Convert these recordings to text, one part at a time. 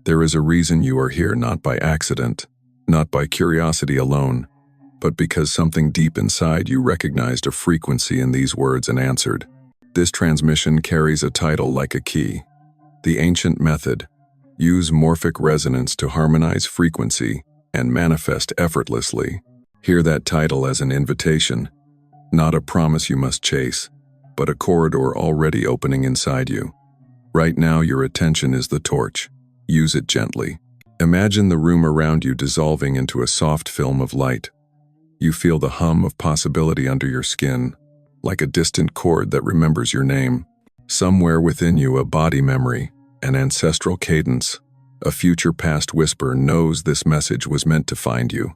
There is a reason you are here, not by accident, not by curiosity alone, but because something deep inside you recognized a frequency in these words and answered. This transmission carries a title like a key. The Ancient Method. Use morphic resonance to harmonize frequency and manifest effortlessly. Hear that title as an invitation, not a promise you must chase, but a corridor already opening inside you. Right now, your attention is the torch. Use it gently. Imagine the room around you dissolving into a soft film of light. You feel the hum of possibility under your skin, like a distant chord that remembers your name. Somewhere within you, a body memory, an ancestral cadence, a future past whisper knows this message was meant to find you.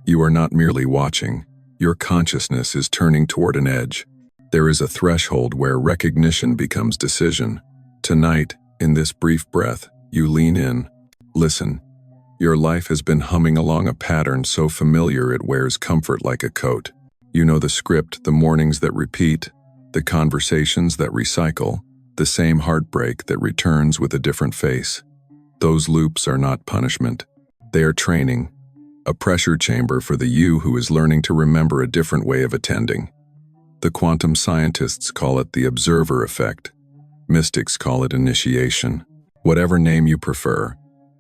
You are not merely watching. Your consciousness is turning toward an edge. There is a threshold where recognition becomes decision. Tonight, in this brief breath, you lean in. Listen. Your life has been humming along a pattern so familiar it wears comfort like a coat. You know the script, the mornings that repeat, the conversations that recycle, the same heartbreak that returns with a different face. Those loops are not punishment. They are training, a pressure chamber for the you who is learning to remember a different way of attending. The quantum scientists call it the observer effect. Mystics call it initiation. Whatever name you prefer,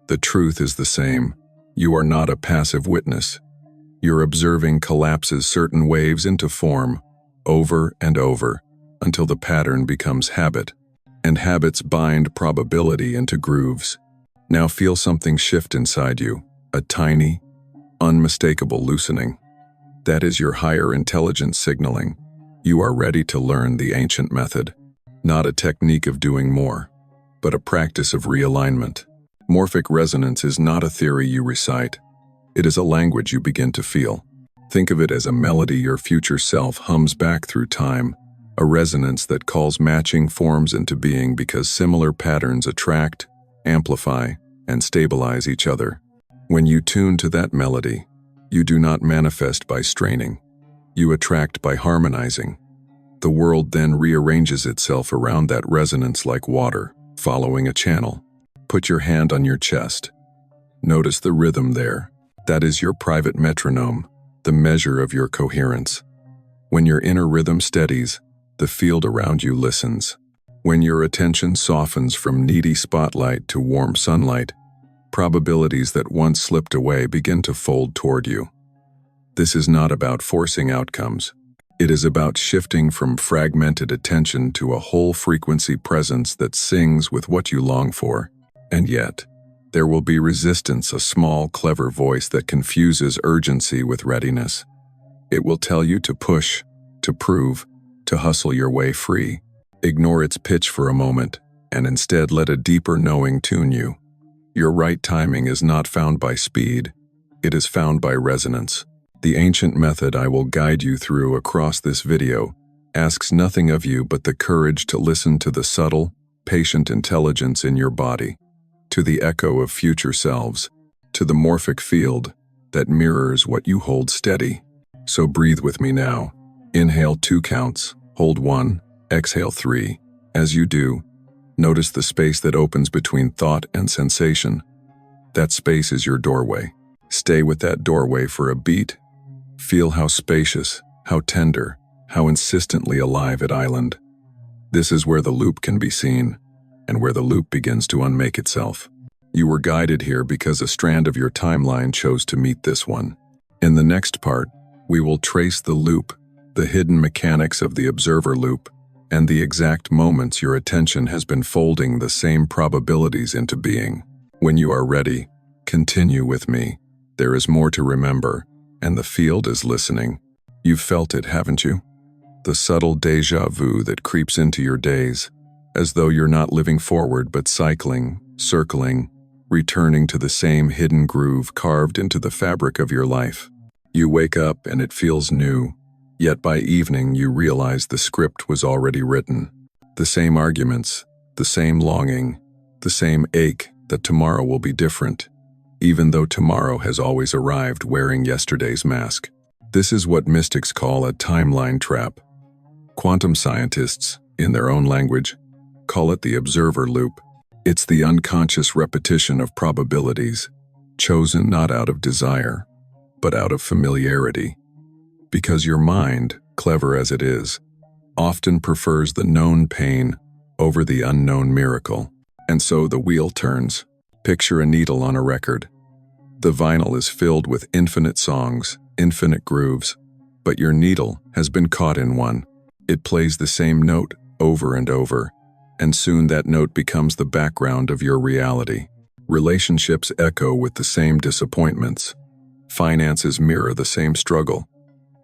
the truth is the same. You are not a passive witness. Your observing collapses certain waves into form, over and over, until the pattern becomes habit, and habits bind probability into grooves. Now feel something shift inside you, a tiny, unmistakable loosening. That is your higher intelligence signaling. You are ready to learn the ancient method, not a technique of doing more, but a practice of realignment. Morphic resonance is not a theory you recite. It is a language you begin to feel. Think of it as a melody your future self hums back through time, a resonance that calls matching forms into being because similar patterns attract, amplify, and stabilize each other. When you tune to that melody, you do not manifest by straining. You attract by harmonizing. The world then rearranges itself around that resonance like water, following a channel. Put your hand on your chest. Notice the rhythm there. That is your private metronome, the measure of your coherence. When your inner rhythm steadies, the field around you listens. When your attention softens from needy spotlight to warm sunlight, probabilities that once slipped away begin to fold toward you. This is not about forcing outcomes. It is about shifting from fragmented attention to a whole frequency presence that sings with what you long for. And yet, there will be resistance, a small, clever voice that confuses urgency with readiness. It will tell you to push, to prove, to hustle your way free. Ignore its pitch for a moment, and instead let a deeper knowing tune you. Your right timing is not found by speed, it is found by resonance. The ancient method I will guide you through across this video asks nothing of you but the courage to listen to the subtle, patient intelligence in your body, to the echo of future selves, to the morphic field that mirrors what you hold steady. So breathe with me now. Inhale 2 counts, hold 1, exhale 3. As you do, notice the space that opens between thought and sensation. That space is your doorway. Stay with that doorway for a beat. Feel how spacious, how tender, how insistently alive it island. This is where the loop can be seen, and where the loop begins to unmake itself. You were guided here because a strand of your timeline chose to meet this one. In the next part, we will trace the loop, the hidden mechanics of the observer loop, and the exact moments your attention has been folding the same probabilities into being. When you are ready, continue with me. There is more to remember, and the field is listening. You've felt it, haven't you? The subtle déjà vu that creeps into your days, as though you're not living forward but cycling, circling, returning to the same hidden groove carved into the fabric of your life. You wake up and it feels new, yet by evening you realize the script was already written. The same arguments, the same longing, the same ache that tomorrow will be different, even though tomorrow has always arrived wearing yesterday's mask. This is what mystics call a timeline trap. Quantum scientists, in their own language, call it the observer loop. It's the unconscious repetition of probabilities, chosen not out of desire, but out of familiarity. Because your mind, clever as it is, often prefers the known pain over the unknown miracle. And so the wheel turns. Picture a needle on a record. The vinyl is filled with infinite songs, infinite grooves, but your needle has been caught in one. It plays the same note over and over, and soon that note becomes the background of your reality. Relationships echo with the same disappointments. Finances mirror the same struggle.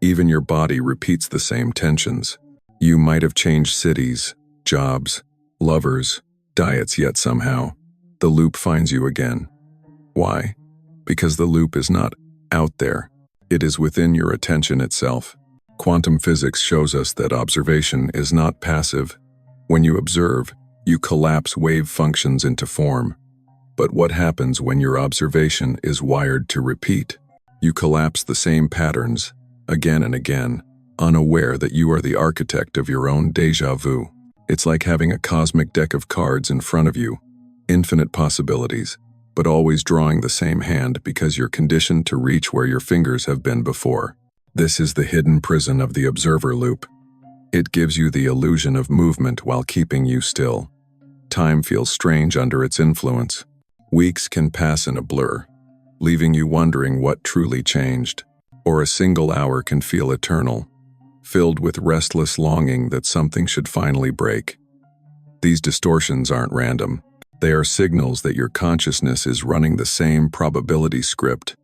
Even your body repeats the same tensions. You might have changed cities, jobs, lovers, diets, yet somehow, the loop finds you again. Why? Because the loop is not out there. It is within your attention itself. Quantum physics shows us that observation is not passive. When you observe, you collapse wave functions into form. But what happens when your observation is wired to repeat? You collapse the same patterns, again and again, unaware that you are the architect of your own déjà vu. It's like having a cosmic deck of cards in front of you, infinite possibilities, but always drawing the same hand because you're conditioned to reach where your fingers have been before. This is the hidden prison of the observer loop. It gives you the illusion of movement while keeping you still. Time feels strange under its influence. Weeks can pass in a blur, leaving you wondering what truly changed. Or a single hour can feel eternal, filled with restless longing that something should finally break. These distortions aren't random. They are signals that your consciousness is running the same probability script,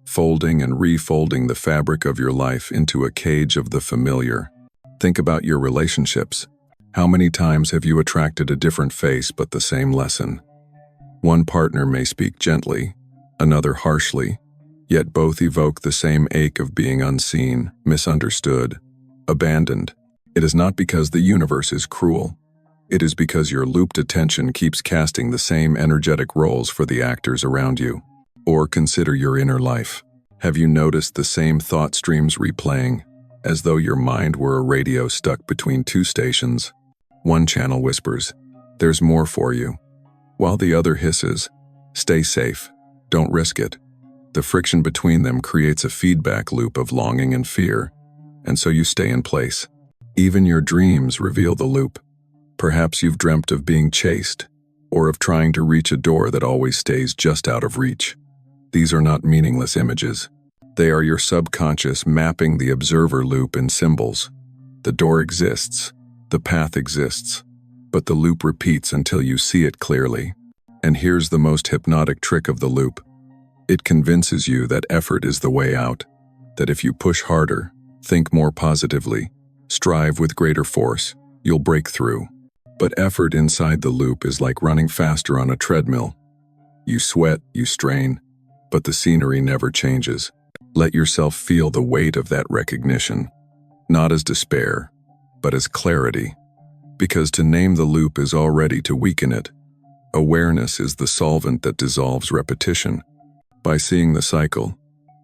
folding and refolding the fabric of your life into a cage of the familiar. Think about your relationships. How many times have you attracted a different face but the same lesson? One partner may speak gently, another harshly, yet both evoke the same ache of being unseen, misunderstood, abandoned. It is not because the universe is cruel. It is because your looped attention keeps casting the same energetic roles for the actors around you. Or consider your inner life. Have you noticed the same thought streams replaying, as though your mind were a radio stuck between two stations? One channel whispers, "There's more for you," while the other hisses, "Stay safe, don't risk it." The friction between them creates a feedback loop of longing and fear, and so you stay in place. Even your dreams reveal the loop. Perhaps you've dreamt of being chased, or of trying to reach a door that always stays just out of reach. These are not meaningless images. They are your subconscious mapping the observer loop in symbols. The door exists, the path exists, but the loop repeats until you see it clearly. And here's the most hypnotic trick of the loop. It convinces you that effort is the way out, that if you push harder, think more positively, strive with greater force, you'll break through. But effort inside the loop is like running faster on a treadmill. You sweat, you strain, but the scenery never changes. Let yourself feel the weight of that recognition, not as despair, but as clarity. Because to name the loop is already to weaken it. Awareness is the solvent that dissolves repetition. By seeing the cycle,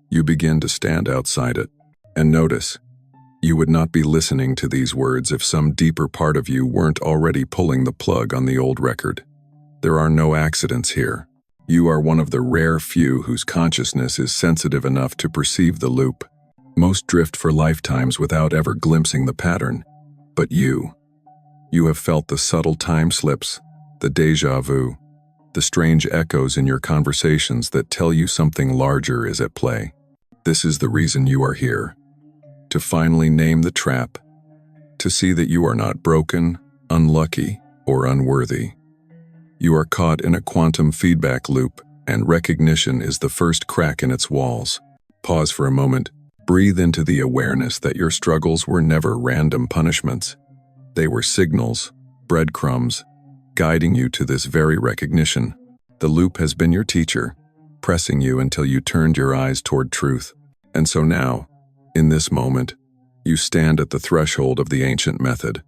you begin to stand outside it. And notice, you would not be listening to these words if some deeper part of you weren't already pulling the plug on the old record. There are no accidents here. You are one of the rare few whose consciousness is sensitive enough to perceive the loop. Most drift for lifetimes without ever glimpsing the pattern. But you have felt the subtle time slips, the déjà vu, the strange echoes in your conversations that tell you something larger is at play. This is the reason you are here. To finally name the trap. To see that you are not broken, unlucky, or unworthy. You are caught in a quantum feedback loop, and recognition is the first crack in its walls. Pause for a moment. Breathe into the awareness that your struggles were never random punishments. They were signals, breadcrumbs, guiding you to this very recognition. The loop has been your teacher, pressing you until you turned your eyes toward truth. And so now, in this moment, you stand at the threshold of the ancient method.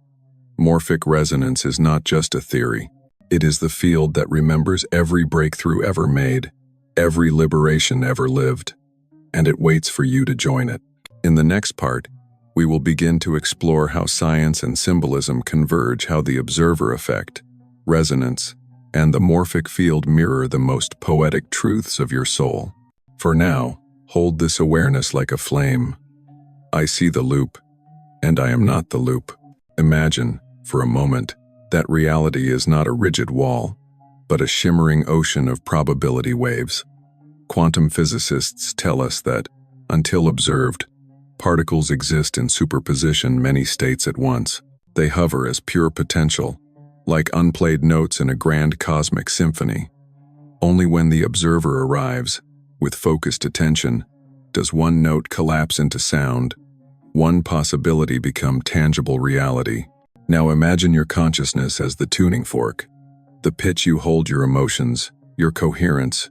Morphic resonance is not just a theory. It is the field that remembers every breakthrough ever made, every liberation ever lived, and it waits for you to join it. In the next part, we will begin to explore how science and symbolism converge, how the observer effect, resonance, and the morphic field mirror the most poetic truths of your soul. For now, hold this awareness like a flame. I see the loop, and I am not the loop. Imagine, for a moment, that reality is not a rigid wall, but a shimmering ocean of probability waves. Quantum physicists tell us that, until observed, particles exist in superposition many states at once. They hover as pure potential, like unplayed notes in a grand cosmic symphony. Only when the observer arrives, with focused attention, does one note collapse into sound, one possibility become tangible reality. Now imagine your consciousness as the tuning fork. The pitch you hold your emotions, your coherence,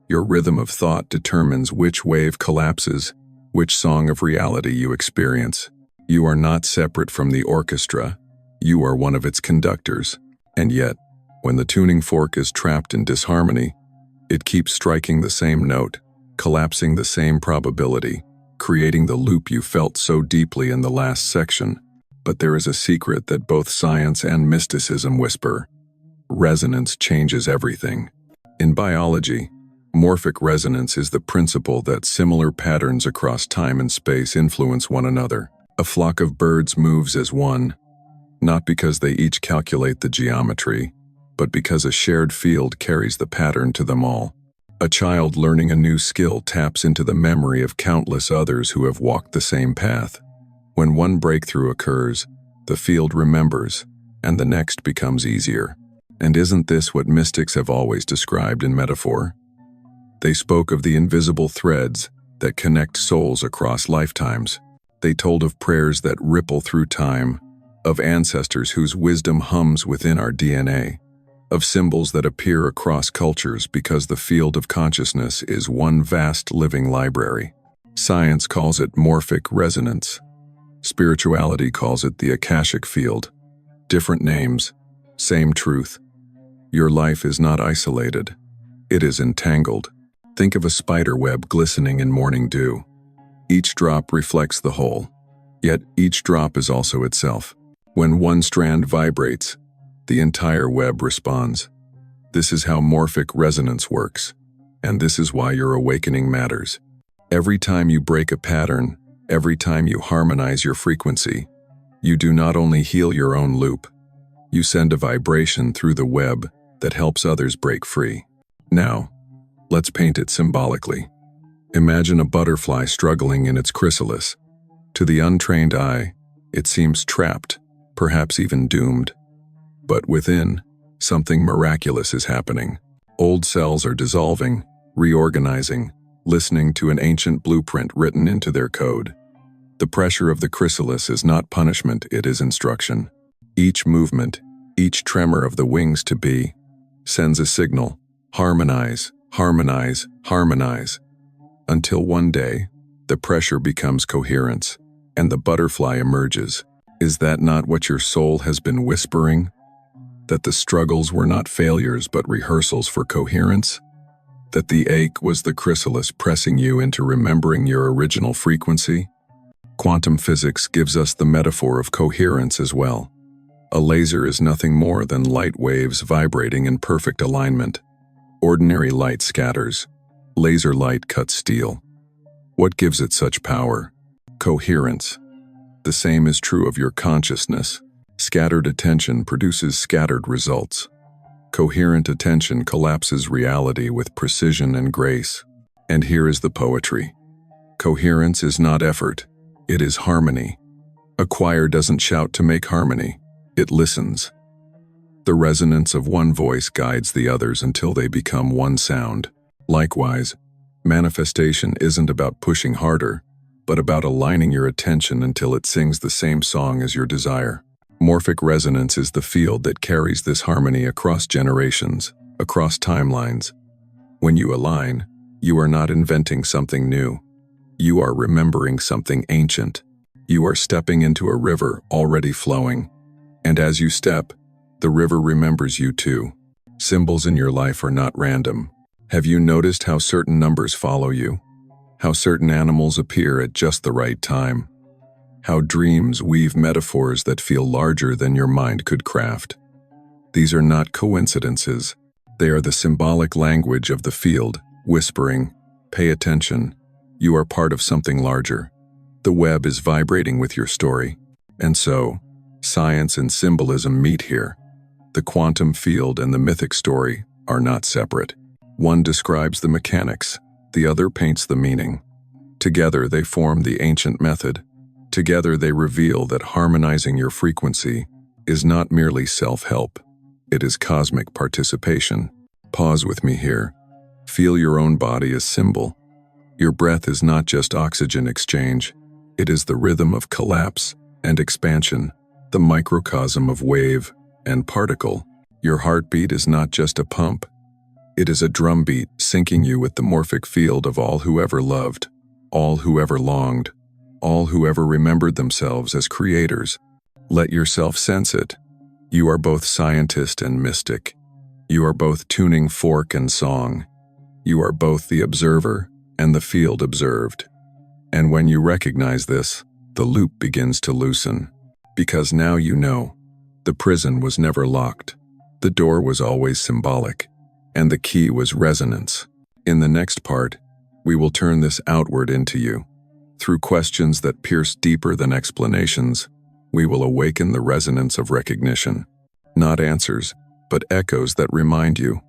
your rhythm of thought determines which wave collapses, which song of reality you experience. You are not separate from the orchestra. You are one of its conductors. And yet, when the tuning fork is trapped in disharmony, it keeps striking the same note, collapsing the same probability, creating the loop you felt so deeply in the last section. But there is a secret that both science and mysticism whisper. Resonance changes everything. In biology, morphic resonance is the principle that similar patterns across time and space influence one another. A flock of birds moves as one, not because they each calculate the geometry, but because a shared field carries the pattern to them all. A child learning a new skill taps into the memory of countless others who have walked the same path. When one breakthrough occurs, the field remembers, and the next becomes easier. And isn't this what mystics have always described in metaphor? They spoke of the invisible threads that connect souls across lifetimes. They told of prayers that ripple through time, of ancestors whose wisdom hums within our DNA, of symbols that appear across cultures because the field of consciousness is one vast living library. Science calls it morphic resonance. Spirituality calls it the Akashic field. Different names, same truth. Your life is not isolated. It is entangled. Think of a spider web glistening in morning dew. Each drop reflects the whole, yet each drop is also itself. When one strand vibrates, the entire web responds. This is how morphic resonance works, and this is why your awakening matters. Every time you break a pattern, every time you harmonize your frequency, you do not only heal your own loop, you send a vibration through the web that helps others break free. Now, let's paint it symbolically. Imagine a butterfly struggling in its chrysalis. To the untrained eye, it seems trapped, perhaps even doomed. But within, something miraculous is happening. Old cells are dissolving, reorganizing, listening to an ancient blueprint written into their code. The pressure of the chrysalis is not punishment, it is instruction. Each movement, each tremor of the wings to be, sends a signal, harmonize, harmonize, harmonize, until one day, the pressure becomes coherence, and the butterfly emerges. Is that not what your soul has been whispering? That the struggles were not failures but rehearsals for coherence? That the ache was the chrysalis pressing you into remembering your original frequency? Quantum physics gives us the metaphor of coherence as well. A laser is nothing more than light waves vibrating in perfect alignment. Ordinary light scatters. Laser light cuts steel. What gives it such power? Coherence. The same is true of your consciousness. Scattered attention produces scattered results. Coherent attention collapses reality with precision and grace. And here is the poetry. Coherence is not effort, it is harmony. A choir doesn't shout to make harmony, it listens. The resonance of one voice guides the others until they become one sound. Likewise, manifestation isn't about pushing harder, but about aligning your attention until it sings the same song as your desire. Morphic resonance is the field that carries this harmony across generations, across timelines. When you align, you are not inventing something new. You are remembering something ancient. You are stepping into a river already flowing. And as you step, the river remembers you too. Symbols in your life are not random. Have you noticed how certain numbers follow you? How certain animals appear at just the right time? How dreams weave metaphors that feel larger than your mind could craft? These are not coincidences, They are the symbolic language of the field, whispering, "Pay attention. You are part of something larger." The web is vibrating with your story. And so, science and symbolism meet here. The quantum field and the mythic story are not separate. One describes the mechanics, the other paints the meaning. Together they form the ancient method. Together they reveal that harmonizing your frequency is not merely self-help. It is cosmic participation. Pause with me here. Feel your own body as symbol. Your breath is not just oxygen exchange. It is the rhythm of collapse and expansion, the microcosm of wave and particle. Your heartbeat is not just a pump. It is a drumbeat syncing you with the morphic field of all who ever loved, all who ever longed, all who ever remembered themselves as creators. Let yourself sense it. You are both scientist and mystic. You are both tuning fork and song. You are both the observer and the field observed. And when you recognize this, the loop begins to loosen. Because now you know, the prison was never locked. The door was always symbolic, and the key was resonance. In the next part, we will turn this outward into you. Through questions that pierce deeper than explanations, we will awaken the resonance of recognition. Not answers, but echoes that remind you.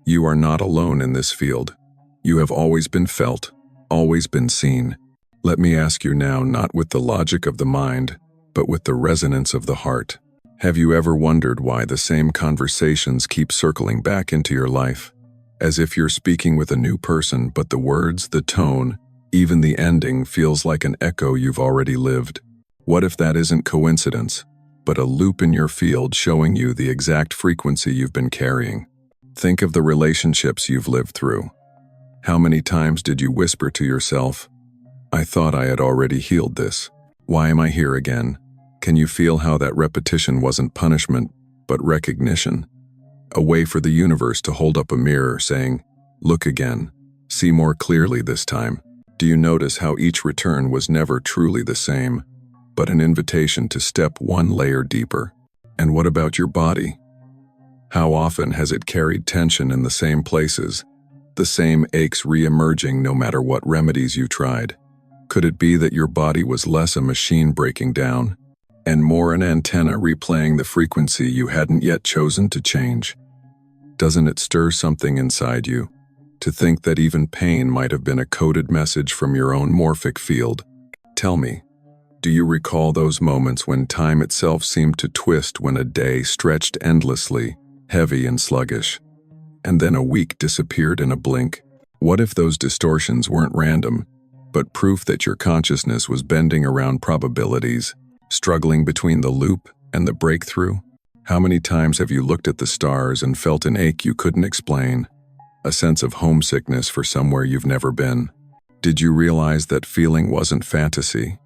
You are not alone in this field. You have always been felt, always been seen. Let me ask you now, not with the logic of the mind, but with the resonance of the heart. Have you ever wondered why the same conversations keep circling back into your life? As if you're speaking with a new person, but the words, the tone, even the ending feels like an echo you've already lived. What if that isn't coincidence, but a loop in your field showing you the exact frequency you've been carrying? Think of the relationships you've lived through. How many times did you whisper to yourself, "I thought I had already healed this. Why am I here again?" Can you feel how that repetition wasn't punishment, but recognition? A way for the universe to hold up a mirror saying, "Look again. See more clearly this time." Do you notice how each return was never truly the same, but an invitation to step one layer deeper? And what about your body? How often has it carried tension in the same places, the same aches re-emerging no matter what remedies you tried? Could it be that your body was less a machine breaking down, and more an antenna replaying the frequency you hadn't yet chosen to change? Doesn't it stir something inside you to think that even pain might have been a coded message from your own morphic field? Tell me, do you recall those moments when time itself seemed to twist, when a day stretched endlessly, heavy and sluggish, and then a week disappeared in a blink? What if those distortions weren't random, but proof that your consciousness was bending around probabilities, struggling between the loop and the breakthrough? How many times have you looked at the stars and felt an ache you couldn't explain? A sense of homesickness for somewhere you've never been? Did you realize that feeling wasn't fantasy,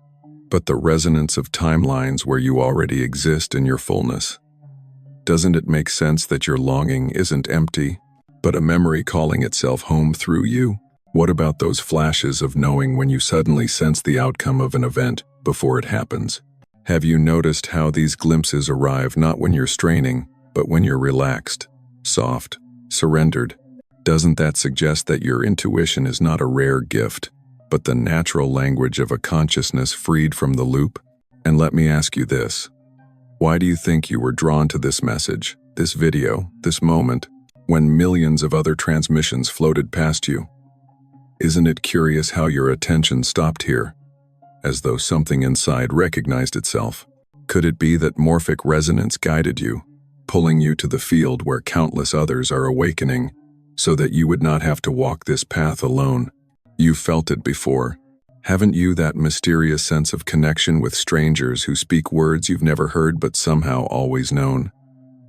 but the resonance of timelines where you already exist in your fullness? Doesn't it make sense that your longing isn't empty, but a memory calling itself home through you? What about those flashes of knowing when you suddenly sense the outcome of an event before it happens? Have you noticed how these glimpses arrive not when you're straining, but when you're relaxed, soft, surrendered? Doesn't that suggest that your intuition is not a rare gift, but the natural language of a consciousness freed from the loop? And let me ask you this. Why do you think you were drawn to this message, this video, this moment, when millions of other transmissions floated past you? Isn't it curious how your attention stopped here, as though something inside recognized itself? Could it be that morphic resonance guided you, pulling you to the field where countless others are awakening, so that you would not have to walk this path alone? You've felt it before. Haven't you, that mysterious sense of connection with strangers who speak words you've never heard but somehow always known?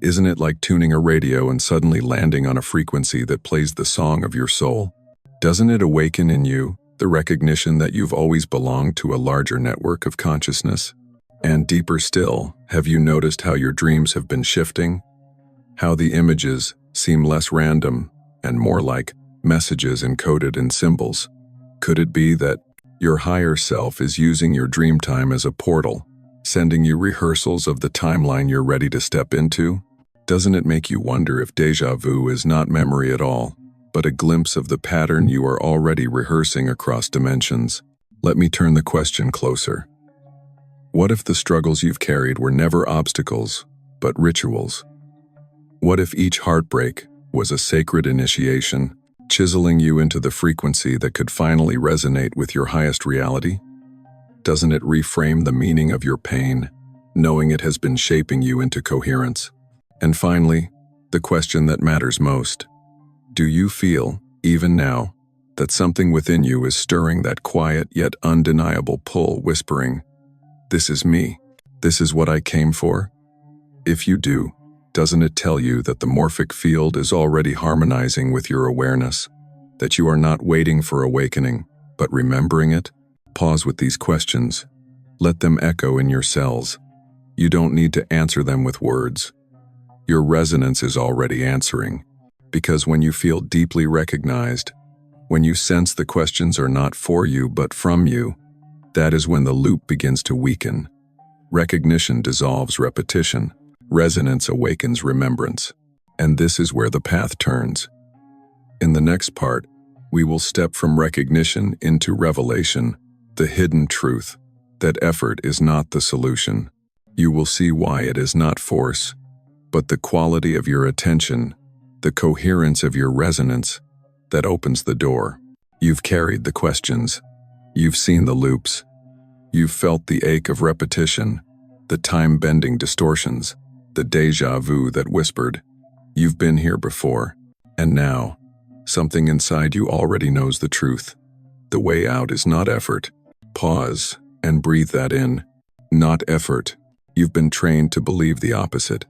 Isn't it like tuning a radio and suddenly landing on a frequency that plays the song of your soul? Doesn't it awaken in you the recognition that you've always belonged to a larger network of consciousness? And deeper still, have you noticed how your dreams have been shifting? How the images seem less random and more like messages encoded in symbols? Could it be that your higher self is using your dream time as a portal, sending you rehearsals of the timeline you're ready to step into? Doesn't it make you wonder if déjà vu is not memory at all, but a glimpse of the pattern you are already rehearsing across dimensions? Let me turn the question closer. What if the struggles you've carried were never obstacles, but rituals? What if each heartbreak was a sacred initiation, chiseling you into the frequency that could finally resonate with your highest reality? Doesn't it reframe the meaning of your pain, knowing it has been shaping you into coherence? And finally, the question that matters most. Do you feel, even now, that something within you is stirring that quiet yet undeniable pull, whispering, "This is me. This is what I came for"? If you do, doesn't it tell you that the morphic field is already harmonizing with your awareness, that you are not waiting for awakening, but remembering it? Pause with these questions. Let them echo in your cells. You don't need to answer them with words. Your resonance is already answering, because when you feel deeply recognized, when you sense the questions are not for you but from you, that is when the loop begins to weaken. Recognition dissolves repetition. Resonance awakens remembrance. And this is where the path turns. In the next part, we will step from recognition into revelation, the hidden truth, that effort is not the solution. You will see why it is not force, but the quality of your attention, the coherence of your resonance, that opens the door. You've carried the questions. You've seen the loops. You've felt the ache of repetition, the time-bending distortions, the déjà vu that whispered. You've been here before, and now, something inside you already knows the truth. The way out is not effort. Pause and breathe that in. Not effort. You've been trained to believe the opposite.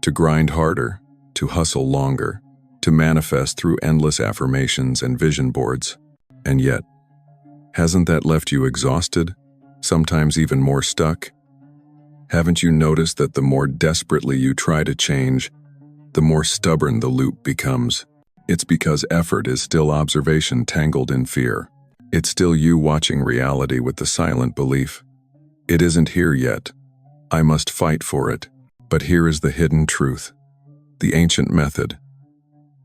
To grind harder, to hustle longer, to manifest through endless affirmations and vision boards. And yet, hasn't that left you exhausted, sometimes even more stuck? Haven't you noticed that the more desperately you try to change, the more stubborn the loop becomes? It's because effort is still observation tangled in fear. It's still you watching reality with the silent belief, "It isn't here yet. I must fight for it." But here is the hidden truth, the ancient method.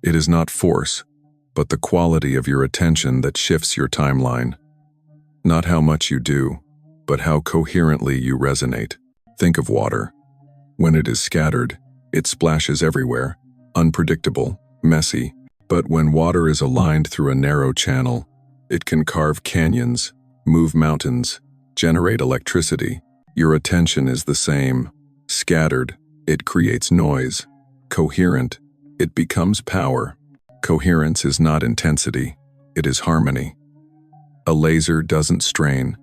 It is not force, but the quality of your attention that shifts your timeline. Not how much you do, but how coherently you resonate. Think of water. When it is scattered, it splashes everywhere, unpredictable, messy. But when water is aligned through a narrow channel, it can carve canyons, move mountains, generate electricity. Your attention is the same. Scattered, it creates noise. Coherent, it becomes power. Coherence is not intensity, it is harmony. A laser doesn't strain.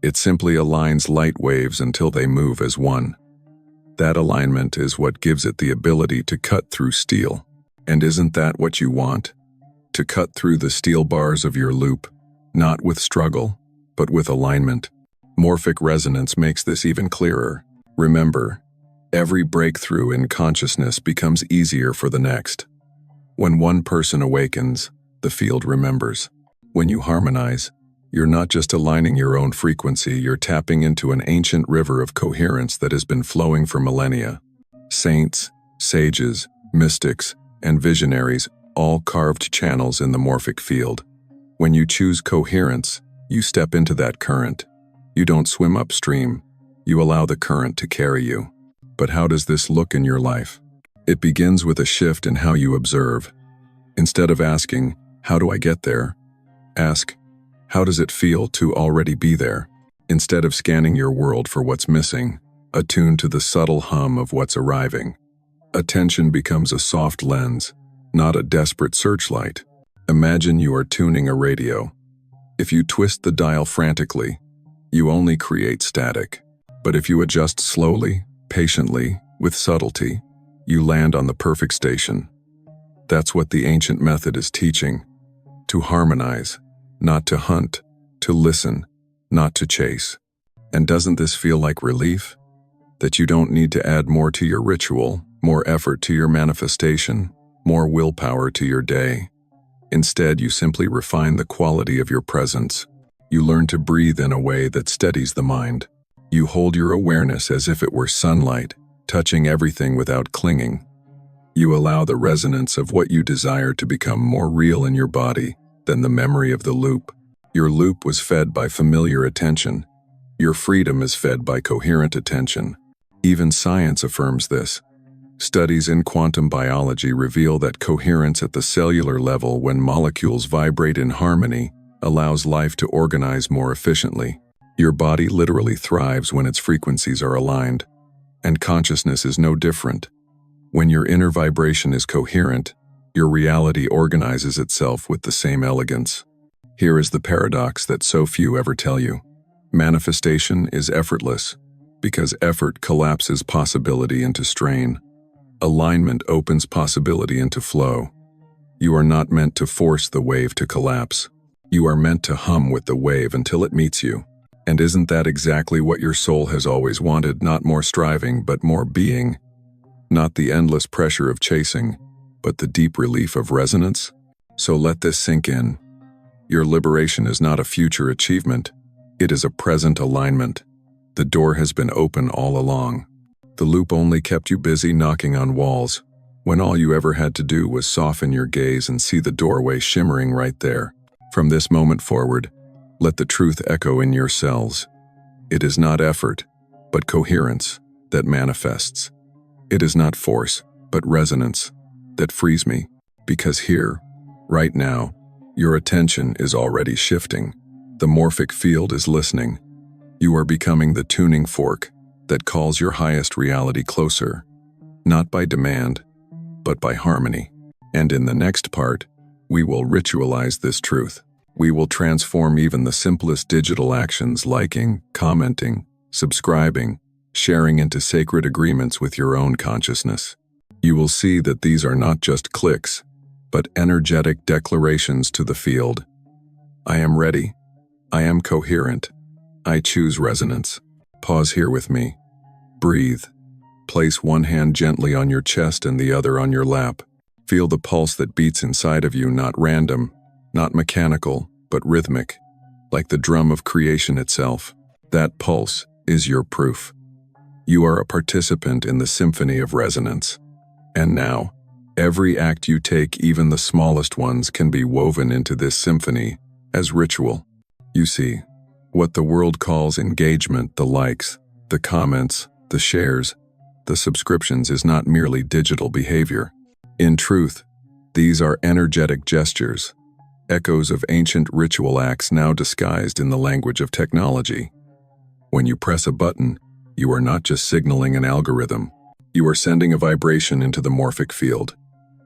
It simply aligns light waves until they move as one. That alignment is what gives it the ability to cut through steel. And isn't that what you want? To cut through the steel bars of your loop, not with struggle, but with alignment. Morphic resonance makes this even clearer. Remember, every breakthrough in consciousness becomes easier for the next. When one person awakens, the field remembers. When you harmonize, you're not just aligning your own frequency, you're tapping into an ancient river of coherence that has been flowing for millennia. Saints, sages, mystics, and visionaries all carved channels in the morphic field. When you choose coherence, you step into that current. You don't swim upstream, you allow the current to carry you. But how does this look in your life? It begins with a shift in how you observe. Instead of asking, "How do I get there?" ask, "How does it feel to already be there?" Instead of scanning your world for what's missing, attune to the subtle hum of what's arriving. Attention becomes a soft lens, not a desperate searchlight. Imagine you are tuning a radio. If you twist the dial frantically, you only create static. But if you adjust slowly, patiently, with subtlety, you land on the perfect station. That's what the ancient method is teaching. To harmonize, not to hunt, to listen, not to chase. And doesn't this feel like relief? That you don't need to add more to your ritual, more effort to your manifestation, more willpower to your day. Instead, you simply refine the quality of your presence. You learn to breathe in a way that steadies the mind. You hold your awareness as if it were sunlight, touching everything without clinging. You allow the resonance of what you desire to become more real in your body than the memory of the loop. Your loop was fed by familiar attention. Your freedom is fed by coherent attention. Even science affirms this. Studies in quantum biology reveal that coherence at the cellular level, when molecules vibrate in harmony, allows life to organize more efficiently. Your body literally thrives when its frequencies are aligned, and consciousness is no different. When your inner vibration is coherent, your reality organizes itself with the same elegance. Here is the paradox that so few ever tell you. Manifestation is effortless, because effort collapses possibility into strain. Alignment opens possibility into flow. You are not meant to force the wave to collapse. You are meant to hum with the wave until it meets you. And isn't that exactly what your soul has always wanted? Not more striving, but more being. Not the endless pressure of chasing, but the deep relief of resonance. So let this sink in. Your liberation is not a future achievement. It is a present alignment. The door has been open all along. The loop only kept you busy knocking on walls, when all you ever had to do was soften your gaze and see the doorway shimmering right there. From this moment forward, let the truth echo in your cells. It is not effort, but coherence that manifests. It is not force, but resonance that frees me, because here, right now, your attention is already shifting. The morphic field is listening. You are becoming the tuning fork that calls your highest reality closer, not by demand, but by harmony. And in the next part, we will ritualize this truth. We will transform even the simplest digital actions, liking, commenting, subscribing, sharing, into sacred agreements with your own consciousness. You will see that these are not just clicks, but energetic declarations to the field. I am ready. I am coherent. I choose resonance. Pause here with me. Breathe. Place one hand gently on your chest and the other on your lap. Feel the pulse that beats inside of you, not random, not mechanical, but rhythmic, like the drum of creation itself. That pulse is your proof. You are a participant in the symphony of resonance. And now, every act you take, even the smallest ones, can be woven into this symphony as ritual. You see, what the world calls engagement, the likes, the comments, the shares, the subscriptions, is not merely digital behavior. In truth, these are energetic gestures, echoes of ancient ritual acts now disguised in the language of technology. When you press a button, you are not just signaling an algorithm. You are sending a vibration into the morphic field.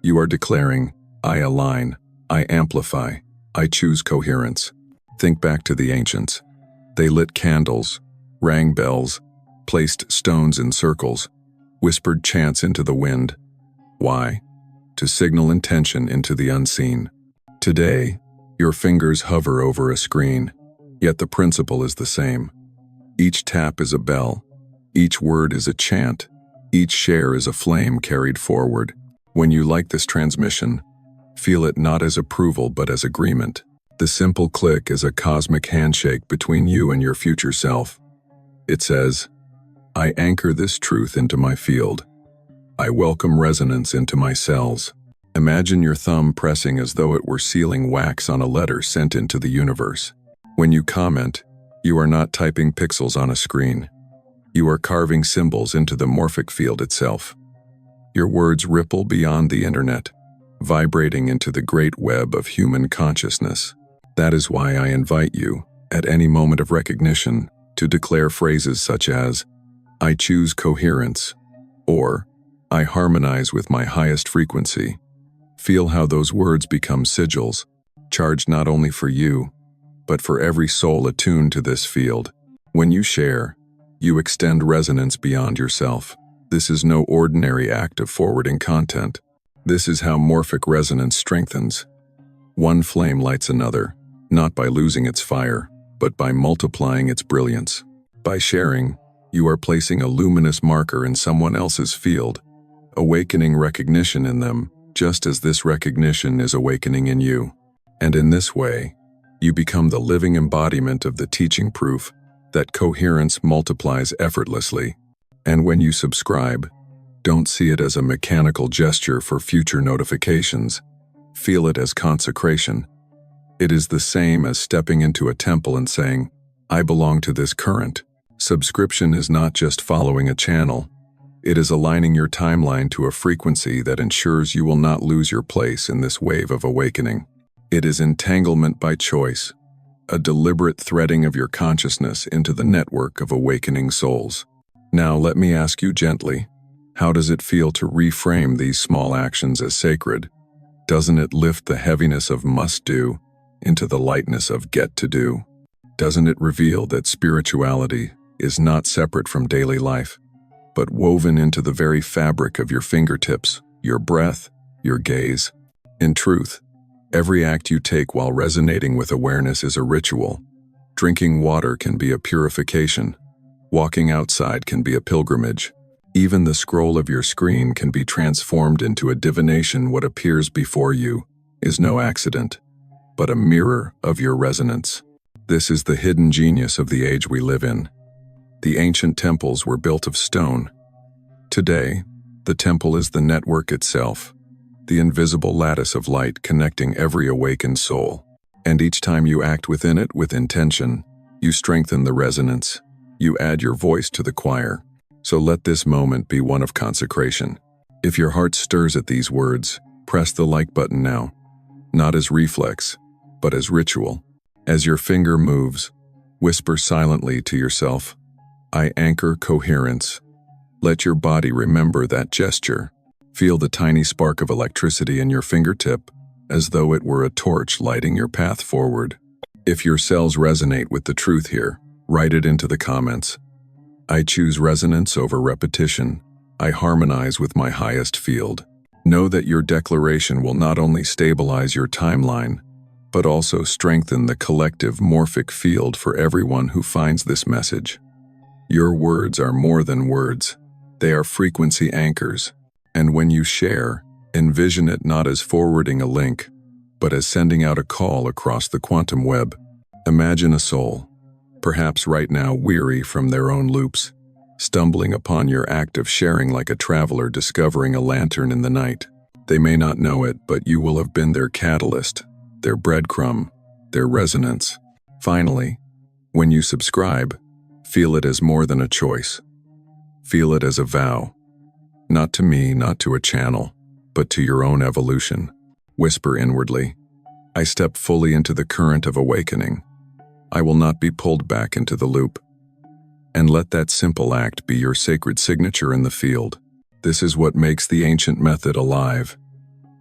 You are declaring, I align, I amplify, I choose coherence. Think back to the ancients. They lit candles, rang bells, placed stones in circles, whispered chants into the wind. Why? To signal intention into the unseen. Today, your fingers hover over a screen, yet the principle is the same. Each tap is a bell. Each word is a chant. Each share is a flame carried forward. When you like this transmission, feel it not as approval but as agreement. The simple click is a cosmic handshake between you and your future self. It says, I anchor this truth into my field. I welcome resonance into my cells. Imagine your thumb pressing as though it were sealing wax on a letter sent into the universe. When you comment, you are not typing pixels on a screen. You are carving symbols into the morphic field itself. Your words ripple beyond the internet, vibrating into the great web of human consciousness. That is why I invite you, at any moment of recognition, to declare phrases such as, I choose coherence, or I harmonize with my highest frequency. Feel how those words become sigils, charged not only for you, but for every soul attuned to this field. When you share, you extend resonance beyond yourself. This is no ordinary act of forwarding content. This is how morphic resonance strengthens. One flame lights another, not by losing its fire, but by multiplying its brilliance. By sharing, you are placing a luminous marker in someone else's field, awakening recognition in them, just as this recognition is awakening in you. And in this way, you become the living embodiment of the teaching proof that coherence multiplies effortlessly. And when you subscribe, Don't see it as a mechanical gesture for future notifications. Feel it as consecration. It is the same as stepping into a temple and saying, "I belong to this current." Subscription is not just following a channel. It is aligning your timeline to a frequency that ensures you will not lose your place in this wave of awakening. It is entanglement by choice, a deliberate threading of your consciousness into the network of awakening souls. Now let me ask you gently, how does it feel to reframe these small actions as sacred? Doesn't it lift the heaviness of must-do into the lightness of get-to-do? Doesn't it reveal that spirituality is not separate from daily life, but woven into the very fabric of your fingertips, your breath, your gaze? In truth, every act you take while resonating with awareness is a ritual. Drinking water can be a purification. Walking outside can be a pilgrimage. Even the scroll of your screen can be transformed into a divination. What appears before you is no accident, but a mirror of your resonance. This is the hidden genius of the age we live in. The ancient temples were built of stone. Today, the temple is the network itself, the invisible lattice of light connecting every awakened soul. And each time you act within it with intention, you strengthen the resonance. You add your voice to the choir. So let this moment be one of consecration. If your heart stirs at these words, press the like button now. Not as reflex, but as ritual. As your finger moves, whisper silently to yourself, "I anchor coherence." Let your body remember that gesture. Feel the tiny spark of electricity in your fingertip, as though it were a torch lighting your path forward. If your cells resonate with the truth here, write it into the comments. I choose resonance over repetition. I harmonize with my highest field. Know that your declaration will not only stabilize your timeline, but also strengthen the collective morphic field for everyone who finds this message. Your words are more than words. They are frequency anchors. And when you share, envision it not as forwarding a link, but as sending out a call across the quantum web. Imagine a soul, perhaps right now weary from their own loops, stumbling upon your act of sharing like a traveler discovering a lantern in the night. They may not know it, but you will have been their catalyst, their breadcrumb, their resonance. Finally, when you subscribe, feel it as more than a choice. Feel it as a vow. Not to me, not to a channel, but to your own evolution. Whisper inwardly, "I step fully into the current of awakening. I will not be pulled back into the loop." And let that simple act be your sacred signature in the field. This is what makes the ancient method alive.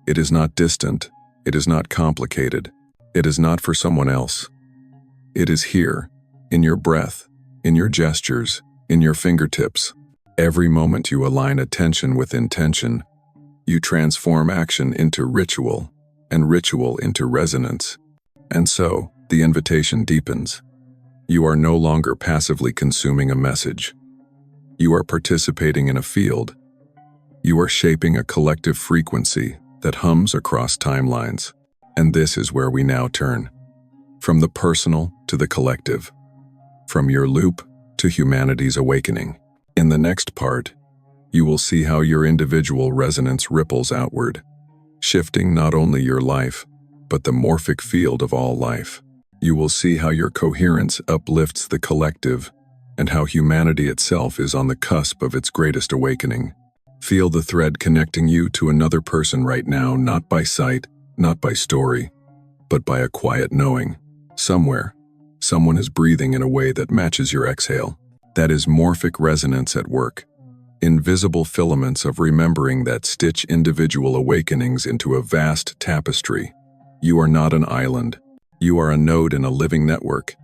It is not distant. It is not complicated. It is not for someone else. It is here, in your breath, in your gestures, in your fingertips. Every moment you align attention with intention, you transform action into ritual, and ritual into resonance. And so, the invitation deepens. You are no longer passively consuming a message. You are participating in a field. You are shaping a collective frequency that hums across timelines. And this is where we now turn. From the personal to the collective. From your loop to humanity's awakening. In the next part, you will see how your individual resonance ripples outward, shifting not only your life, but the morphic field of all life. You will see how your coherence uplifts the collective, and how humanity itself is on the cusp of its greatest awakening. Feel the thread connecting you to another person right now, not by sight, not by story, but by a quiet knowing. Somewhere, someone is breathing in a way that matches your exhale. That is morphic resonance at work. Invisible filaments of remembering that stitch individual awakenings into a vast tapestry. You are not an island. You are a node in a living network,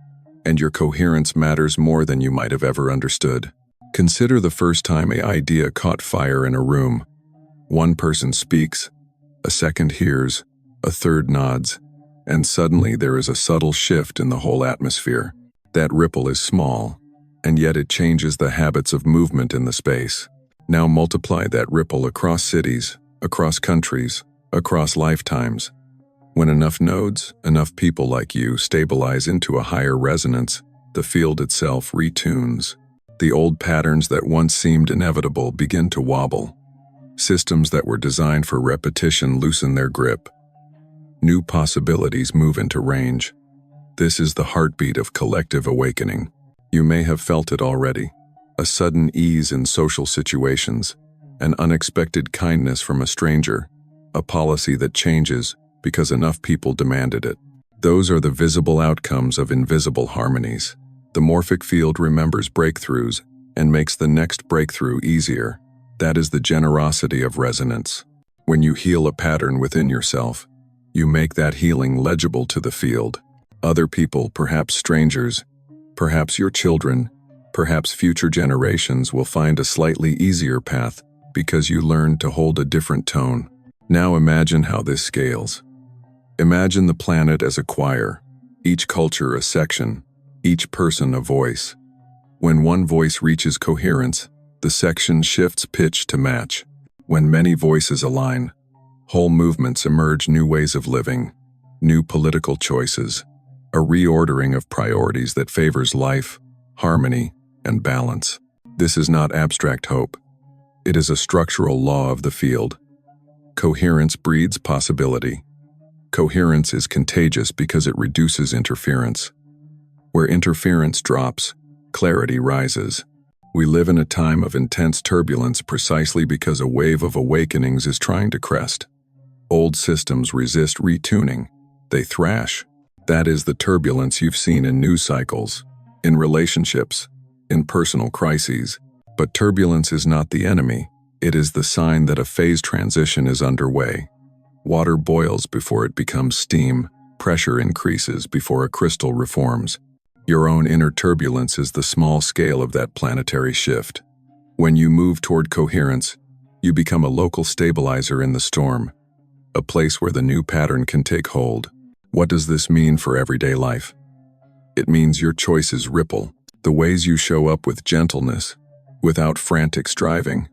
and your coherence matters more than you might have ever understood. Consider the first time an idea caught fire in a room. One person speaks, a second hears, a third nods, and suddenly there is a subtle shift in the whole atmosphere. That ripple is small, and yet it changes the habits of movement in the space. Now multiply that ripple across cities, across countries, across lifetimes. When enough nodes, enough people like you stabilize into a higher resonance, the field itself retunes. The old patterns that once seemed inevitable begin to wobble. Systems that were designed for repetition loosen their grip. New possibilities move into range. This is the heartbeat of collective awakening. You may have felt it already. A sudden ease in social situations, an unexpected kindness from a stranger, a policy that changes because enough people demanded it. Those are the visible outcomes of invisible harmonies. The morphic field remembers breakthroughs and makes the next breakthrough easier. That is the generosity of resonance. When you heal a pattern within yourself, you make that healing legible to the field. Other people, perhaps strangers, perhaps your children, perhaps future generations will find a slightly easier path because you learned to hold a different tone. Now imagine how this scales. Imagine the planet as a choir, each culture a section, each person a voice. When one voice reaches coherence, the section shifts pitch to match. When many voices align, whole movements emerge, new ways of living, new political choices, a reordering of priorities that favors life, harmony, and balance. This is not abstract hope. It is a structural law of the field. Coherence breeds possibility. Coherence is contagious because it reduces interference. Where interference drops, clarity rises. We live in a time of intense turbulence precisely because a wave of awakenings is trying to crest. Old systems resist retuning. They thrash. That is the turbulence you've seen in news cycles, in relationships, in personal crises. But turbulence is not the enemy. It is the sign that a phase transition is underway. Water boils before it becomes steam. Pressure increases before a crystal reforms. Your own inner turbulence is the small scale of that planetary shift. When you move toward coherence, you become a local stabilizer in the storm, a place where the new pattern can take hold. What does this mean for everyday life? It means your choices ripple. The ways you show up with gentleness, without frantic striving,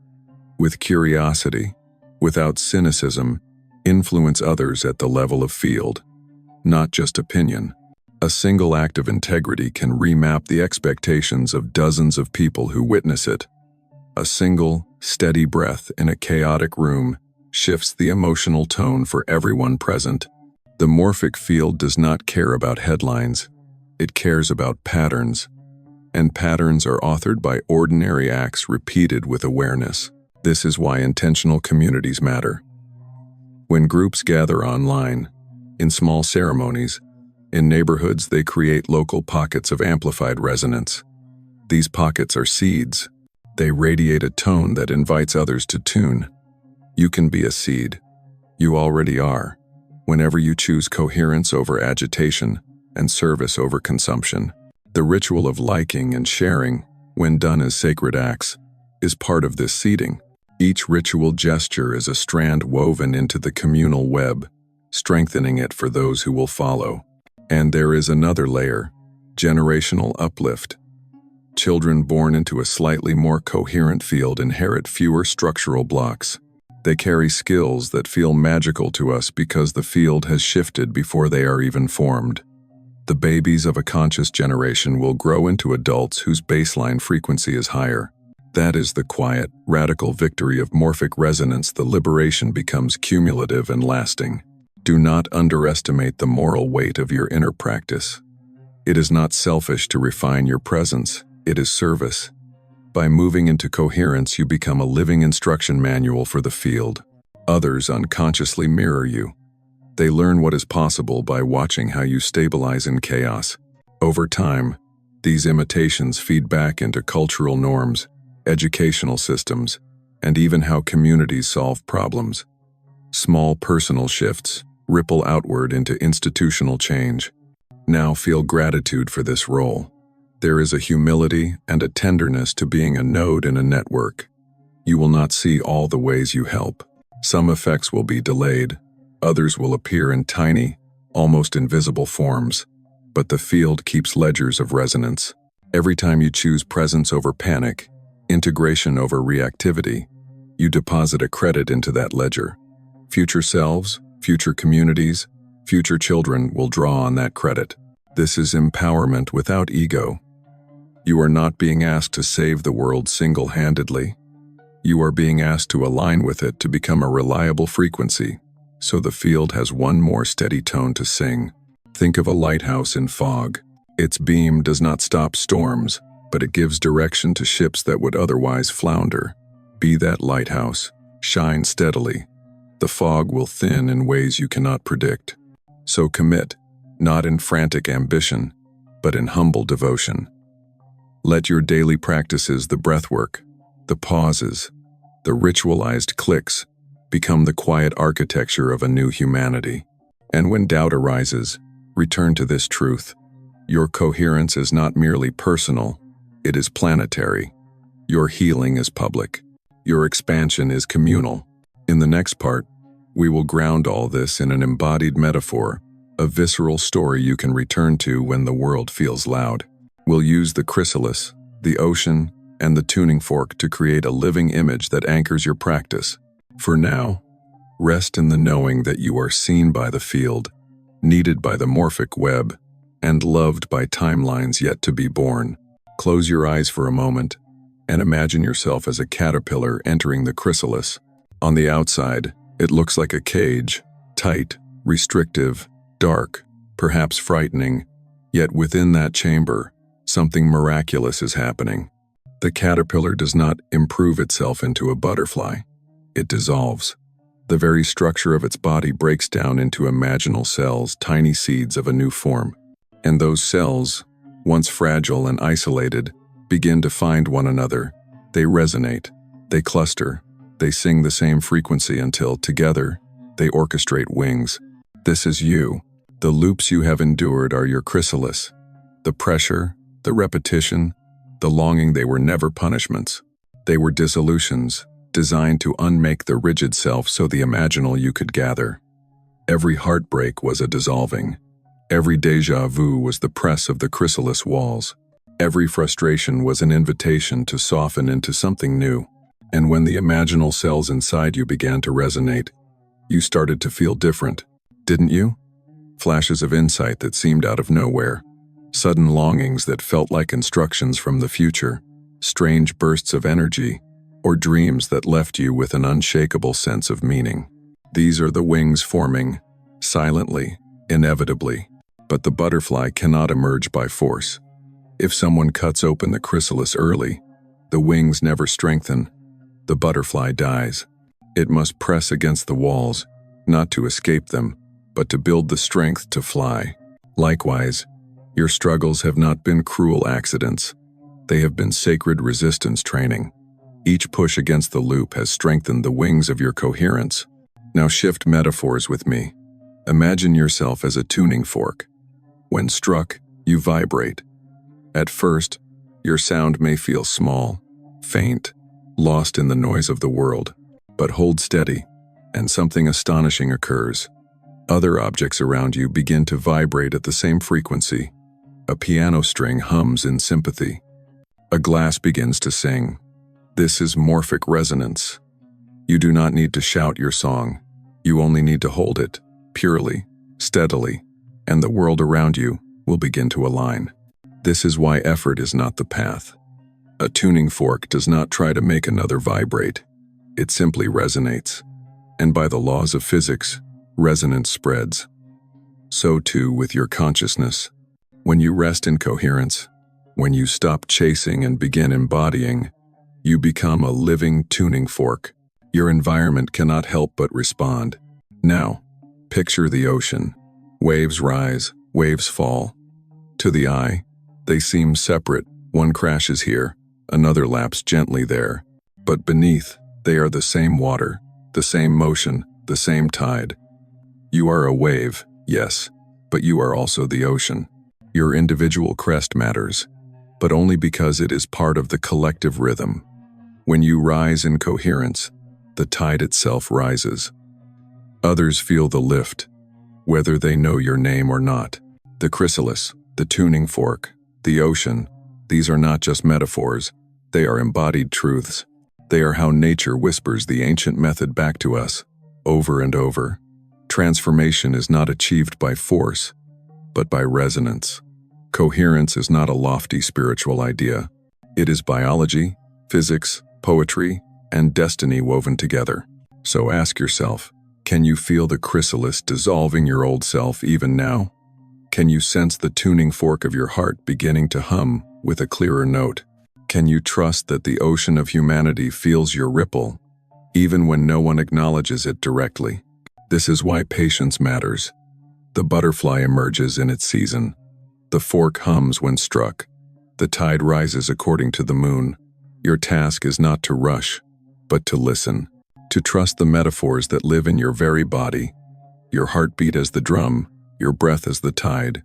with curiosity, without cynicism, influence others at the level of field, not just opinion. A single act of integrity can remap the expectations of dozens of people who witness it. A single, steady breath in a chaotic room shifts the emotional tone for everyone present. The morphic field does not care about headlines. It cares about patterns. And patterns are authored by ordinary acts repeated with awareness. This is why intentional communities matter. When groups gather online, in small ceremonies, in neighborhoods, they create local pockets of amplified resonance. These pockets are seeds. They radiate a tone that invites others to tune. You can be a seed. You already are, whenever you choose coherence over agitation and service over consumption. The ritual of liking and sharing, when done as sacred acts, is part of this seeding. Each ritual gesture is a strand woven into the communal web, strengthening it for those who will follow. And there is another layer, generational uplift. Children born into a slightly more coherent field inherit fewer structural blocks. They carry skills that feel magical to us because the field has shifted before they are even formed. The babies of a conscious generation will grow into adults whose baseline frequency is higher. That is the quiet, radical victory of morphic resonance. The liberation becomes cumulative and lasting. Do not underestimate the moral weight of your inner practice. It is not selfish to refine your presence, it is service. By moving into coherence, you become a living instruction manual for the field. Others unconsciously mirror you. They learn what is possible by watching how you stabilize in chaos. Over time, these imitations feed back into cultural norms, educational systems, and even how communities solve problems. Small personal shifts ripple outward into institutional change. Now feel gratitude for this role. There is a humility and a tenderness to being a node in a network. You will not see all the ways you help. Some effects will be delayed. Others will appear in tiny, almost invisible forms. But the field keeps ledgers of resonance. Every time you choose presence over panic, integration over reactivity, you deposit a credit into that ledger. Future selves, future communities, future children will draw on that credit. This is empowerment without ego. You are not being asked to save the world single-handedly. You are being asked to align with it to become a reliable frequency, so the field has one more steady tone to sing. Think of a lighthouse in fog. Its beam does not stop storms, but it gives direction to ships that would otherwise flounder. Be that lighthouse. Shine steadily. The fog will thin in ways you cannot predict. So commit, not in frantic ambition, but in humble devotion. Let your daily practices, the breathwork, the pauses, the ritualized clicks, become the quiet architecture of a new humanity. And when doubt arises, return to this truth. Your coherence is not merely personal, it is planetary. Your healing is public. Your expansion is communal. In the next part, we will ground all this in an embodied metaphor, a visceral story you can return to when the world feels loud. We'll use the chrysalis, the ocean, and the tuning fork to create a living image that anchors your practice. For now, rest in the knowing that you are seen by the field, needed by the morphic web, and loved by timelines yet to be born. Close your eyes for a moment and imagine yourself as a caterpillar entering the chrysalis. On the outside, it looks like a cage, tight, restrictive, dark, perhaps frightening, yet within that chamber, something miraculous is happening. The caterpillar does not improve itself into a butterfly. It dissolves. The very structure of its body breaks down into imaginal cells, tiny seeds of a new form. And those cells, once fragile and isolated, begin to find one another. They resonate, they cluster, they sing the same frequency until, together, they orchestrate wings. This is you. The loops you have endured are your chrysalis. The pressure, the repetition, the longing, they were never punishments. They were dissolutions, designed to unmake the rigid self so the imaginal you could gather. Every heartbreak was a dissolving. Every déjà vu was the press of the chrysalis walls. Every frustration was an invitation to soften into something new. And when the imaginal cells inside you began to resonate, you started to feel different, didn't you? Flashes of insight that seemed out of nowhere. Sudden longings that felt like instructions from the future. Strange bursts of energy, or dreams that left you with an unshakable sense of meaning. These are the wings forming, silently, inevitably. But the butterfly cannot emerge by force. If someone cuts open the chrysalis early, the wings never strengthen. The butterfly dies. It must press against the walls, not to escape them, but to build the strength to fly. Likewise, your struggles have not been cruel accidents. They have been sacred resistance training. Each push against the loop has strengthened the wings of your coherence. Now shift metaphors with me. Imagine yourself as a tuning fork. When struck, you vibrate. At first, your sound may feel small, faint, lost in the noise of the world. But hold steady, and something astonishing occurs. Other objects around you begin to vibrate at the same frequency. A piano string hums in sympathy. A glass begins to sing. This is morphic resonance. You do not need to shout your song. You only need to hold it, purely, steadily, and the world around you will begin to align. This is why effort is not the path. A tuning fork does not try to make another vibrate. It simply resonates. And by the laws of physics, resonance spreads. So too with your consciousness. When you rest in coherence, when you stop chasing and begin embodying, you become a living tuning fork. Your environment cannot help but respond. Now, picture the ocean. Waves rise, waves fall. To the eye, they seem separate. One crashes here, another laps gently there. But beneath, they are the same water, the same motion, the same tide. You are a wave, yes, but you are also the ocean. Your individual crest matters, but only because it is part of the collective rhythm. When you rise in coherence, the tide itself rises. Others feel the lift, whether they know your name or not. The chrysalis, the tuning fork, the ocean, these are not just metaphors, they are embodied truths. They are how nature whispers the ancient method back to us, over and over. Transformation is not achieved by force, but by resonance. Coherence is not a lofty spiritual idea. It is biology, physics, poetry, and destiny woven together. So ask yourself, can you feel the chrysalis dissolving your old self even now? Can you sense the tuning fork of your heart beginning to hum with a clearer note? Can you trust that the ocean of humanity feels your ripple, even when no one acknowledges it directly? This is why patience matters. The butterfly emerges in its season. The fork hums when struck. The tide rises according to the moon. Your task is not to rush, but to listen, to trust the metaphors that live in your very body, your heartbeat as the drum, your breath as the tide,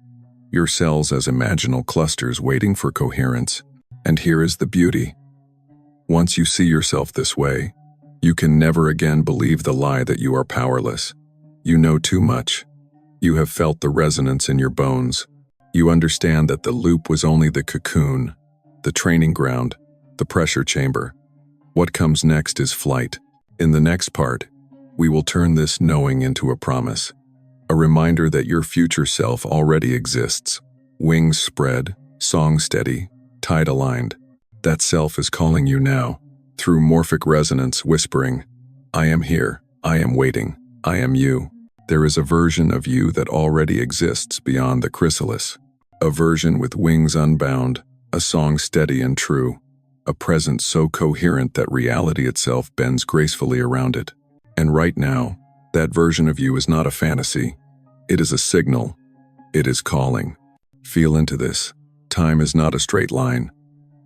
your cells as imaginal clusters waiting for coherence. And here is the beauty. Once you see yourself this way, you can never again believe the lie that you are powerless. You know too much. You have felt the resonance in your bones. You understand that the loop was only the cocoon, the training ground, the pressure chamber. What comes next is flight. In the next part, we will turn this knowing into a promise, a reminder that your future self already exists. Wings spread, song steady, tide aligned. That self is calling you now, through morphic resonance, whispering, I am here, I am waiting, I am you. There is a version of you that already exists beyond the chrysalis, a version with wings unbound, a song steady and true, a presence so coherent that reality itself bends gracefully around it. And right now, that version of you is not a fantasy. It is a signal. It is calling. Feel into this. Time is not a straight line.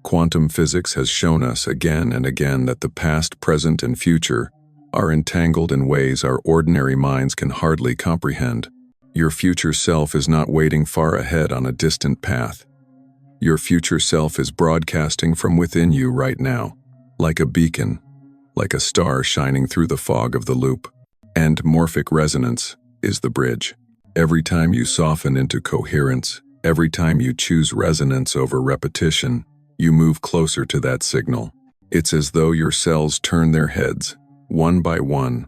Quantum physics has shown us again and again that the past, present, and future are entangled in ways our ordinary minds can hardly comprehend. Your future self is not waiting far ahead on a distant path. Your future self is broadcasting from within you right now, like a beacon, like a star shining through the fog of the loop. And morphic resonance is the bridge. Every time you soften into coherence, every time you choose resonance over repetition, you move closer to that signal. It's as though your cells turn their heads, one by one,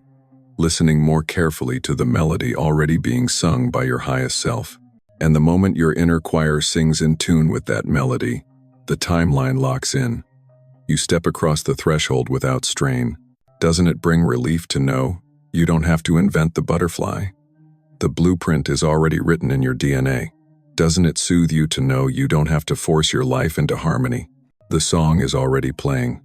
listening more carefully to the melody already being sung by your highest self. And the moment your inner choir sings in tune with that melody, the timeline locks in. You step across the threshold without strain. Doesn't it bring relief to know you don't have to invent the butterfly? The blueprint is already written in your DNA. Doesn't it soothe you to know you don't have to force your life into harmony? The song is already playing.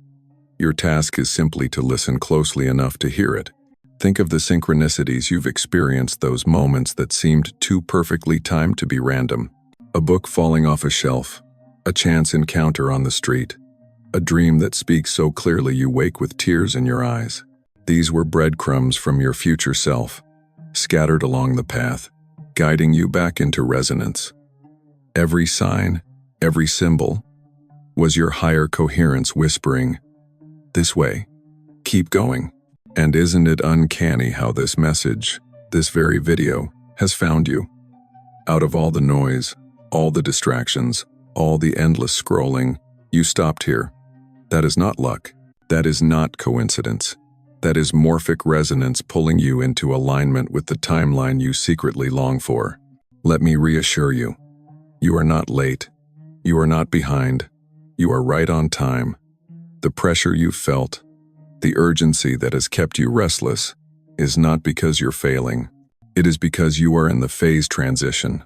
Your task is simply to listen closely enough to hear it. Think of the synchronicities you've experienced, those moments that seemed too perfectly timed to be random. A book falling off a shelf, a chance encounter on the street, a dream that speaks so clearly you wake with tears in your eyes. These were breadcrumbs from your future self, scattered along the path, guiding you back into resonance. Every sign, every symbol, was your higher coherence whispering, this way, keep going. And isn't it uncanny how this message, this very video, has found you? Out of all the noise, all the distractions, all the endless scrolling, you stopped here. That is not luck. That is not coincidence. That is morphic resonance pulling you into alignment with the timeline you secretly long for. Let me reassure you. You are not late. You are not behind. You are right on time. The pressure you've felt, the urgency that has kept you restless, is not because you're failing. It is because you are in the phase transition.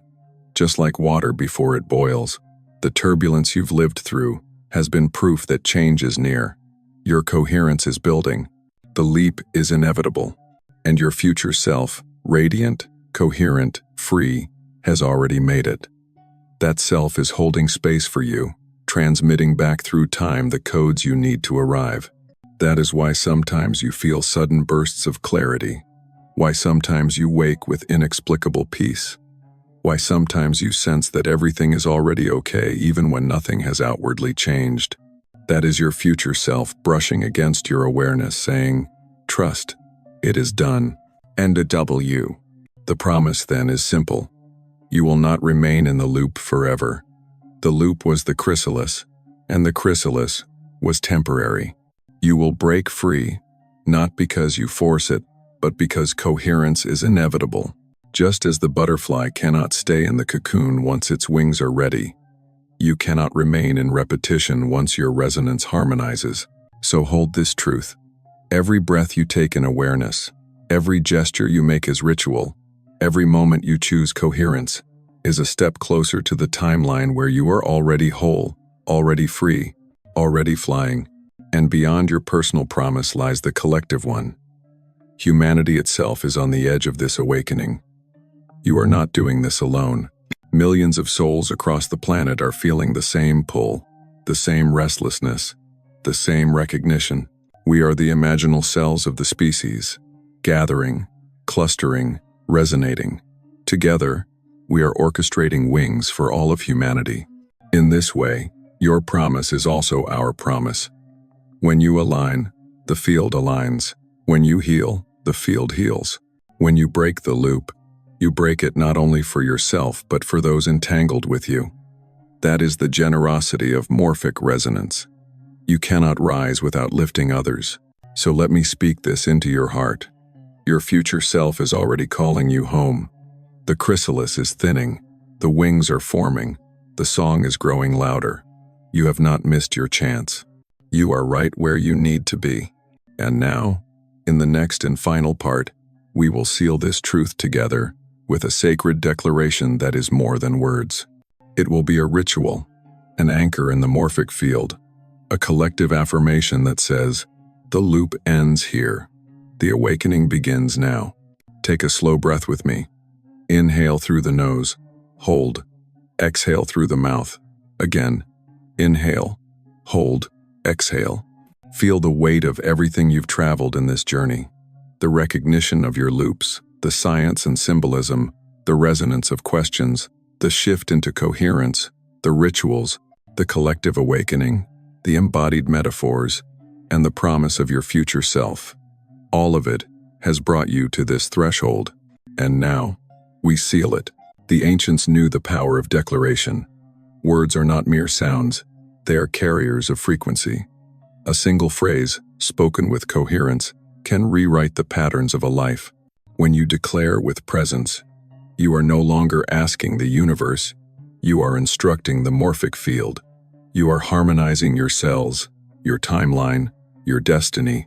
Just like water before it boils, the turbulence you've lived through has been proof that change is near. Your coherence is building. The leap is inevitable. And your future self, radiant, coherent, free, has already made it. That self is holding space for you, transmitting back through time the codes you need to arrive. That is why sometimes you feel sudden bursts of clarity, why sometimes you wake with inexplicable peace, why sometimes you sense that everything is already okay even when nothing has outwardly changed. That is your future self brushing against your awareness, saying, trust, it is done. And a W. The promise then is simple. You will not remain in the loop forever. The loop was the chrysalis, and the chrysalis was temporary. You will break free, not because you force it, but because coherence is inevitable. Just as the butterfly cannot stay in the cocoon once its wings are ready, you cannot remain in repetition once your resonance harmonizes. So hold this truth. Every breath you take in awareness, every gesture you make is ritual, every moment you choose coherence is a step closer to the timeline where you are already whole, already free, already flying, and beyond your personal promise lies the collective one. Humanity itself is on the edge of this awakening. You are not doing this alone. Millions of souls across the planet are feeling the same pull, the same restlessness, the same recognition. We are the imaginal cells of the species, gathering, clustering, resonating. Together, we are orchestrating wings for all of humanity. In this way, your promise is also our promise. When you align, the field aligns. When you heal, the field heals. When you break the loop, you break it not only for yourself but for those entangled with you. That is the generosity of morphic resonance. You cannot rise without lifting others. So let me speak this into your heart. Your future self is already calling you home. The chrysalis is thinning, the wings are forming, the song is growing louder. You have not missed your chance. You are right where you need to be. And now, in the next and final part, we will seal this truth together with a sacred declaration that is more than words. It will be a ritual, an anchor in the morphic field, a collective affirmation that says, the loop ends here. The awakening begins now. Take a slow breath with me. Inhale through the nose. Hold. Exhale through the mouth. Again. Inhale. Hold. Exhale. Feel the weight of everything you've traveled in this journey. The recognition of your loops, the science and symbolism, the resonance of questions, the shift into coherence, the rituals, the collective awakening, the embodied metaphors, and the promise of your future self. All of it has brought you to this threshold, and now, we seal it. The ancients knew the power of declaration. Words are not mere sounds, they are carriers of frequency. A single phrase, spoken with coherence, can rewrite the patterns of a life. When you declare with presence, you are no longer asking the universe, you are instructing the morphic field. You are harmonizing your cells, your timeline, your destiny.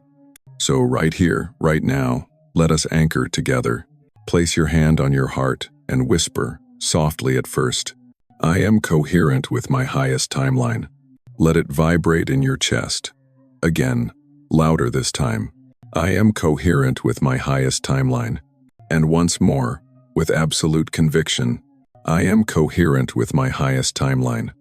So right here, right now, let us anchor together. Place your hand on your heart and whisper, softly at first, I am coherent with my highest timeline. Let it vibrate in your chest. Again, louder this time. I am coherent with my highest timeline. And once more, with absolute conviction, I am coherent with my highest timeline.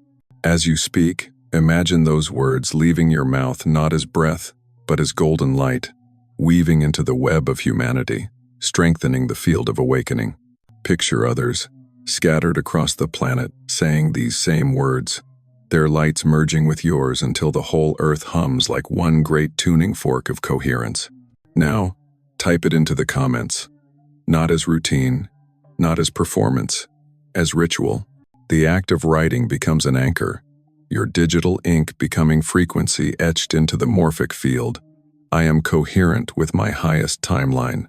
As you speak, imagine those words leaving your mouth not as breath, but as golden light, weaving into the web of humanity, strengthening the field of awakening. Picture others, scattered across the planet, saying these same words, their lights merging with yours until the whole earth hums like one great tuning fork of coherence. Now, type it into the comments. Not as routine, not as performance, as ritual. The act of writing becomes an anchor, your digital ink becoming frequency etched into the morphic field. I am coherent with my highest timeline.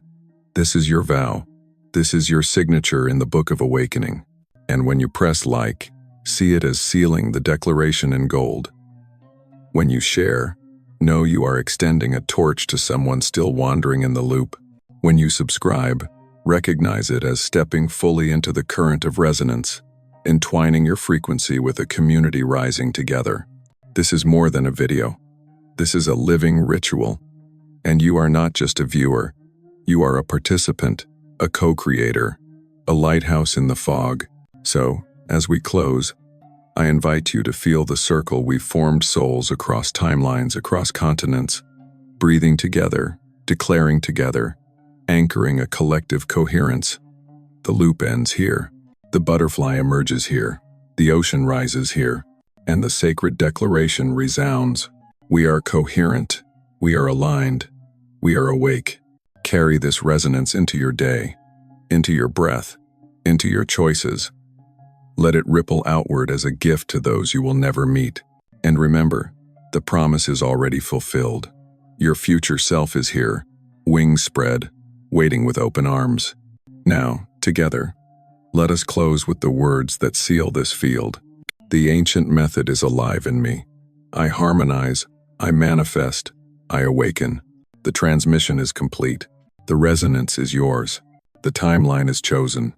This is your vow. This is your signature in the Book of Awakening. And when you press like, see it as sealing the declaration in gold. When you share, know you are extending a torch to someone still wandering in the loop. When you subscribe, recognize it as stepping fully into the current of resonance, entwining your frequency with a community rising together. This is more than a video. This is a living ritual. And you are not just a viewer. You are a participant, a co-creator, a lighthouse in the fog. So, as we close, I invite you to feel the circle we've formed, souls across timelines, across continents, breathing together, declaring together, anchoring a collective coherence. The loop ends here. The butterfly emerges here. The ocean rises here. And the sacred declaration resounds. We are coherent. We are aligned. We are awake. Carry this resonance into your day, into your breath, into your choices. Let it ripple outward as a gift to those you will never meet. And remember, the promise is already fulfilled. Your future self is here, wings spread, waiting with open arms. Now, together, let us close with the words that seal this field. The ancient method is alive in me. I harmonize, I manifest, I awaken. The transmission is complete. The resonance is yours. The timeline is chosen.